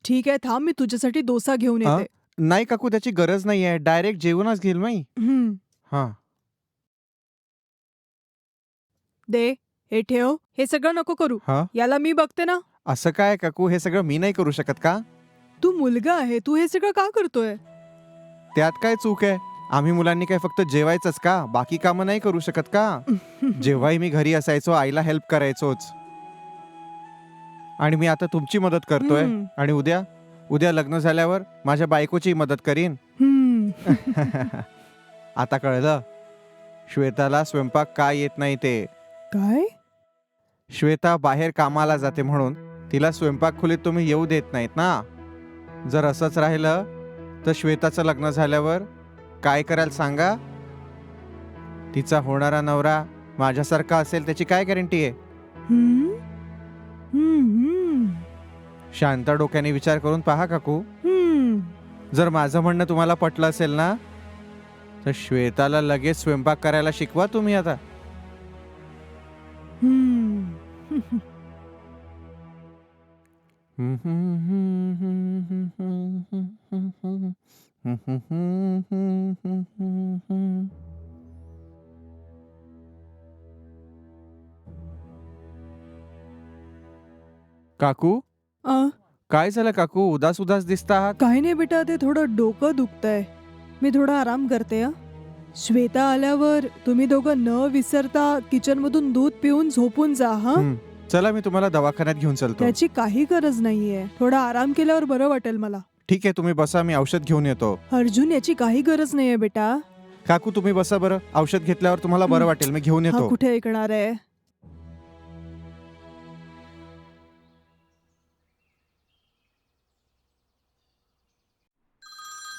ठीक आहे, थांब, मी तुझ्यासाठी डोसा घेऊन हा? येते. नाही काकू, त्याची गरज नाहीये. डायरेक्ट जेवूनच घेईल मी. हं, हा. दे, हे ठेव. हे सगळं नको करू. हा? याला मी बघते ना. असं काय काकू, हे सगळं मी नाही करू शकत का? तू मुलगा आहे, तू हे सगळं का करतोय? त्यात काय चूक आहे? आम्ही मुलांनी काय फक्त जेवायचंच का? बाकी कामं नाही करू शकत का? जेव्हाही मी घरी असायचो आईला हेल्प करायचोच. आणि मी आता तुमची मदत करतोय. हं, आणि उद्या उद्या लग्न झाल्यावर माझ्या बायकोची मदत करीन. हं. आता कळलं श्वेताला स्वयंपाक का येत नाही ते. काय? श्वेता बाहेर कामाला जाते म्हणून तिला स्वयंपाक खोलीत तुम्ही येऊ देत नाहीत ना. जर असंच राहिलं तर श्वेताचं लग्न झाल्यावर काय कराल सांगा? तिचा होणारा नवरा माझ्यासारखा असेल त्याची काय गॅरंटी आहे? हं, हं, हं, शांत डोक्याने विचार करून पहा काकू. हं. जर माझं म्हणणं तुम्हाला पटलं असेल ना तर श्वेताला लगेच स्वयंपाक करायला शिकवा तुम्ही आता. हं. काकू, अ, काय झालं काकू, उदास उदास दिसता आहात? काही नाही बेटा, ते थोडं डोकं दुखतंय. मी थोडा आराम करते. श्वेता आल्यावर तुम्ही दोघं न विसरता किचनमधून दूध पिऊन झोपून जा. हा, चला मी तुम्हाला दवाखान्यात घेऊन चलतो. त्याची काही गरज नाहीये. थोडा आराम केल्यावर बरं वाटेल मला. ठीक आहे, तुम्ही बसा, मी औषध घेऊन येतो. अर्जुन, याची काही गरज नाहीये बेटा. काकू तुम्ही बसा बरं, औषध घेतल्यावर तुम्हाला बरं वाटेल, मी घेऊन हा येतो. कुठे ऐकणार आहे?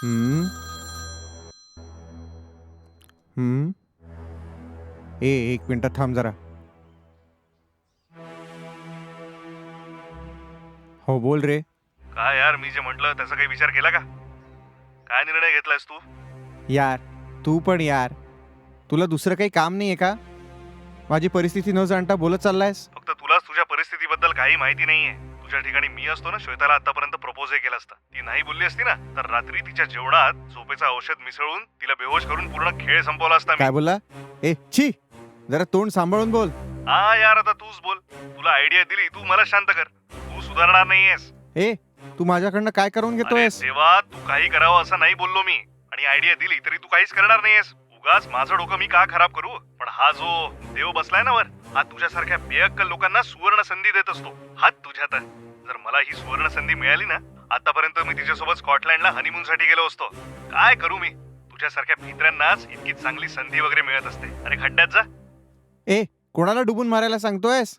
हम्म. हम्म. एक मिनिट थांब जरा. हो बोल रे. काय यार, मी जे म्हटलं त्याचा काही विचार केला का? काय निर्णय घेतलायस तू? यार तू पण यार, तुला दुसरं काही काम नाहीये का? माझी परिस्थिती न जाणता बोलत चाललायस. फक्त तुलाच तुझ्या परिस्थितीबद्दल काही माहिती नाहीये. तुझ्या ठिकाणी मी असतो ना, श्वेताला आतापर्यंत प्रपोजही केलं असतं. ती नाही बोलली असती ना, तर रात्री तिच्या जेवणात झोपेचं औषध मिसळून तिला बेहोश करून पूर्ण खेळ संपवला असता मी. काय बोलला? ए छी, जरा तोंड सांभाळून बोल. हा यार, आता तूच बोल. तुला आयडिया दिली, तू मला शांत कर. तू सुधारणार नाहीयेस. ए, तू माझ्याकडनं काय करून अरे घेतोयस? देवा, तू काही करावं असं नाही बोललो मी. आणि आयडिया दिली तरी तू काहीच करणार नाहीयेस. उगाच माझं डोकं मी का खराब करू? पण हा जो देव बसलाय ना वर, हा तुझ्यासारख्या बेअक्कल लोकांना सुवर्ण संधी देत असतो. हात तुझ्यात आहे. जर मला ही सुवर्ण संधी मिळाली ना, आतापर्यंत मी तिच्यासोबत स्कॉटलँडला हनीमून साठी गेलो असतो. काय करू मी? तुझ्यासारख्या भित्र्यांनाच इतकी चांगली संधी वगैरे मिळत असते. अरे खड्ड्यात जा. ए, कोणाला डुबून मारायला सांगतोयस?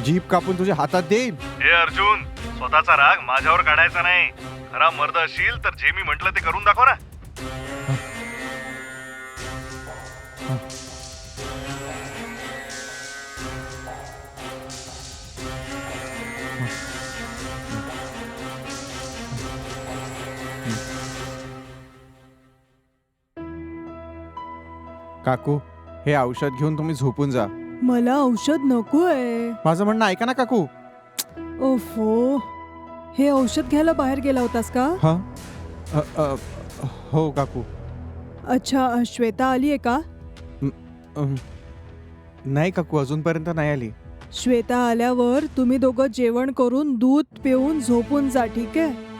जीभ कापून तुझ्या हातात देईल. हे अर्जुन, स्वतःचा राग माझ्यावर काढायचा नाही. खरा मर्द असशील तर जे मी म्हटलं ते करून दाखव ना. काकू, हे औषध घेऊन तुम्ही झोपून जा. मला औषध नकोय. माझं म्हणणं ऐका ना काकू. ओफो, हे औषध घ्यायला बाहेर गेला होतास का? हा? हो काकू. अच्छा, श्वेता आली आहे का? अम, नाही काकू, अजूनपर्यंत नाही आली. श्वेता आल्यावर तुम्ही दोघं जेवण करून दूध पिऊन झोपून जा, ठीक आहे?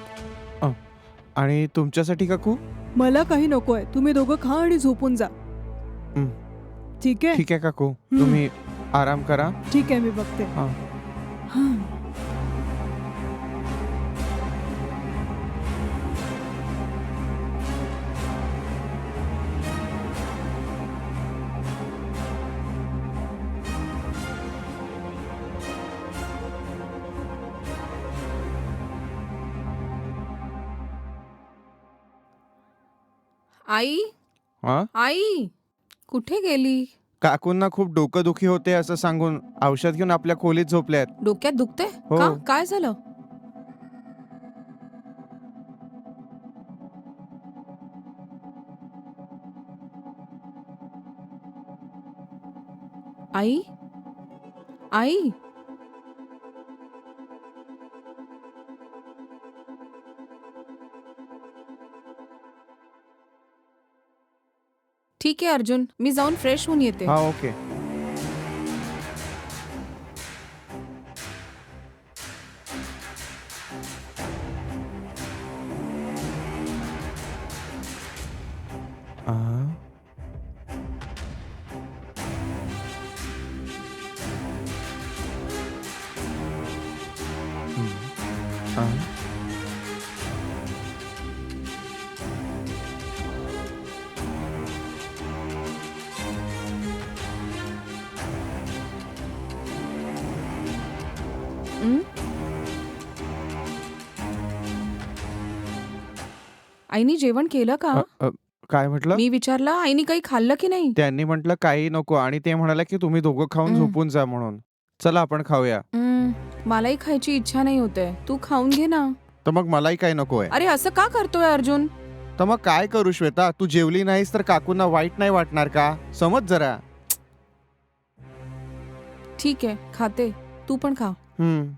आणि तुमच्यासाठी काकू? मला काही नकोय. तुम्ही दोघं खा आणि झोपून जा. हं. ठीक आहे? ठीक आहे काकू, तुम्ही आराम करा. ठीक आहे, मी बघते. हा. हां. आई, हा? आई, कुठे गेली? काकूंना खूप डोकंदुखी होते असं सांगून औषध घेऊन आपल्या खोलीत झोपल्यात. डोक्यात दुखते हो. का? काय झालं? आई, आई, ठीक आहे अर्जुन, मी जाऊन फ्रेश होऊन येते. हा ओके. आ? हम्म. आ? हं? आईनी जेवण केलं का? काय म्हटलं? मी विचारलं आईनी काही खाल्लं की नाही? त्यांनी म्हटलं काही नको आणि ते म्हणाले की तुम्ही दोघं खाऊन हं. झोपून जा म्हणून. चला आपण खाऊया. मलाही खायची इच्छा नाही होते. तू खाऊन घे ना. तर मग मलाही काही नकोय. अरे असं का करतोय अर्जुन? तर मग काय करू श्वेता, तू जेवली नाहीस तर काकूंना वाईट नाही वाटणार का? समज जरा. ठीक आहे, खाते. तू पण खा. हम्म.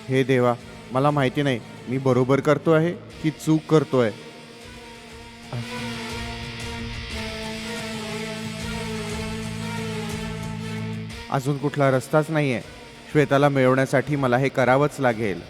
हे देवा, मला माहिती नाही मी बरोबर करतोय की चूक करतोय. अजून कुठला रस्ताच नाहीये. श्वेताला मिळवण्यासाठी मला हे करावंच लागेल.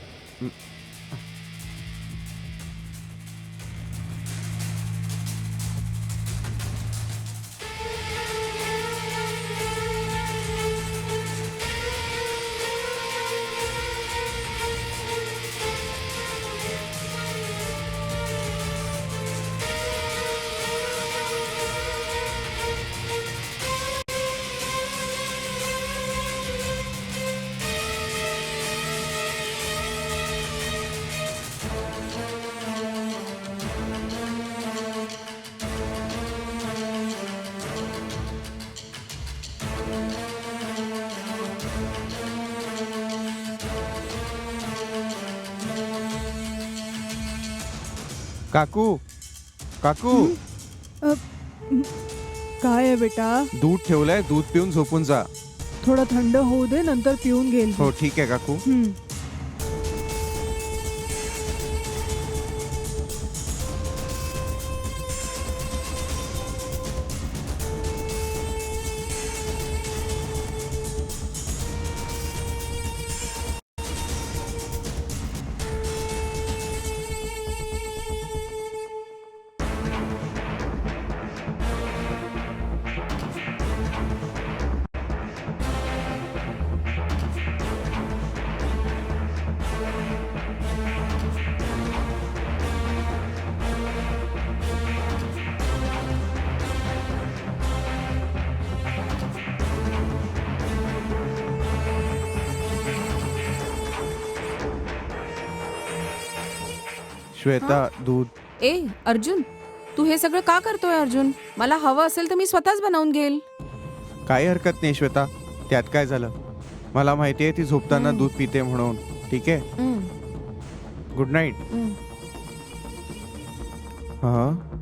काकू, काकू, काय आहे बेटा? दूध ठेवलंय, दूध पिऊन झोपून जा. थोडं थंड होऊ दे, नंतर पिऊन घेईल. हो ठीक आहे काकू. श्वेता, दूध. ए अर्जुन, तू हे सगळं का करतोय अर्जुन? मला हवं असेल तर मी स्वतःच बनवून घेईल. काही हरकत नाही श्वेता, त्यात काय झालं. मला माहिती आहे ती झोपताना दूध पिते म्हणून. ठीक आहे, हं, गुड नाईट. हं. हा